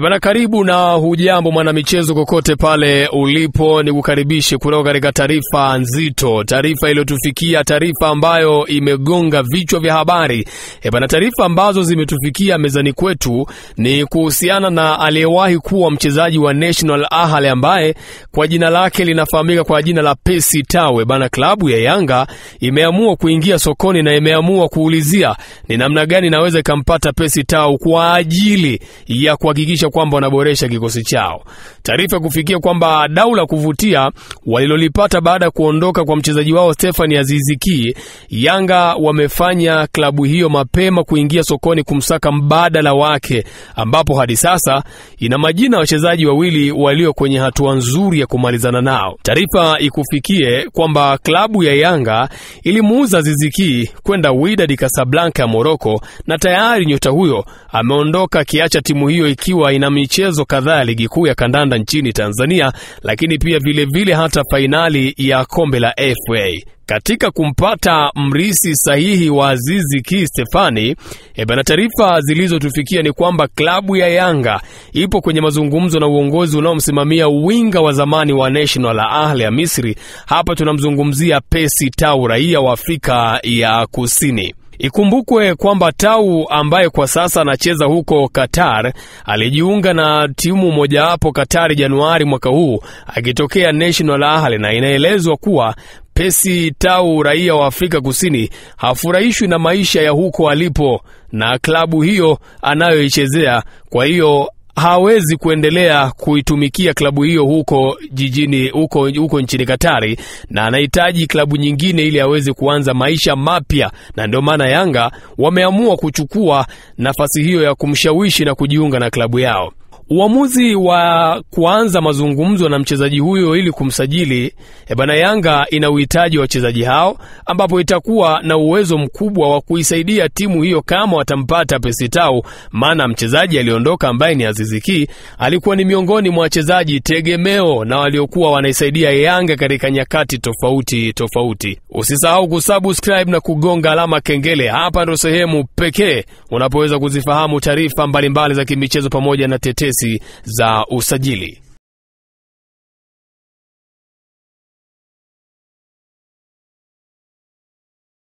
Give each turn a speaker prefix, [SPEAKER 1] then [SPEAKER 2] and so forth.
[SPEAKER 1] Bana, karibu na hujambo mwana michezo kokote pale ulipo, ni kukaribishe kutoka katika taarifa nzito, taarifa iliyotufikia, taarifa ambayo imegonga vichwa vya habari. Bana, taarifa ambazo zimetufikia mezani kwetu ni kuhusiana na aliyewahi kuwa mchezaji wa National Ahly ambaye kwa jina lake linafahamika kwa jina la Percy Tau. Bana, klabu ya Yanga imeamua kuingia sokoni na imeamua kuulizia ni namna gani naweza kumpata Percy Tau kwa ajili ya kuhakikisha kwamba wanaboresha kikosi chao. Taarifa kufikia kwamba dau la kuvutia walilolipata baada ya kuondoka kwa mchezaji wao Stephane Aziz Ki, Yanga wamefanya klabu hiyo mapema kuingia sokoni kumsaka mbadala wake, ambapo hadi sasa ina majina wachezaji wawili walio kwenye hatua nzuri ya kumalizana nao. Taarifa ikufikie kwamba klabu ya Yanga ilimuuza Aziz Ki kwenda Wydad Casablanca ya Morocco, na tayari nyota huyo ameondoka kiacha timu hiyo ikiwa ina michezo kadhaa ligi kuu ya kandanda nchini Tanzania, lakini pia vile hata fainali ya kombe la FA. Katika kumpata mrisi sahihi wa Aziz Ki Stephane, bana, taarifa zilizotufikia ni kwamba klabu ya Yanga ipo kwenye mazungumzo na uongozi unaomsimamia winga wa zamani wa National Ahly ya Misri. Hapa tunamzungumzia Percy Tau, raia wa Afrika ya Kusini. Ikumbukwe kwamba Tau ambaye kwa sasa anacheza huko Qatar alijiunga na timu mojawapo Qatar Januari mwaka huu akitokea National Ahly, na inaelezwa kuwa Percy Tau, raia wa Afrika Kusini, hafurahishwi na maisha ya huko alipo na klabu hiyo anayoichezea. Kwa hiyo hawezi kuendelea kuitumikia klabu hiyo huko jijini huko nchini Katari, na anahitaji klabu nyingine ili aweze kuanza maisha mapya, na ndio maana Yanga wameamua kuchukua nafasi hiyo ya kumshawishi na kujiunga na klabu yao. Uamuzi wa kuanza mazungumzo na mchezaji huyo ili kumsajili, bana, Yanga ina uhitaji wa wachezaji hao, ambapo itakuwa na uwezo mkubwa wa kuisaidia timu hiyo kama watampata Percy Tau, maana mchezaji aliondoka ambaye ni Aziz Ki alikuwa ni miongoni mwa wachezaji tegemeo na waliokuwa wanaisaidia Yanga katika nyakati tofauti. Usisahau kusubscribe na kugonga alama kengele. Hapa ndo sehemu pekee unapoweza kuzifahamu taarifa mbalimbali za kimichezo pamoja na tetesi za usajili.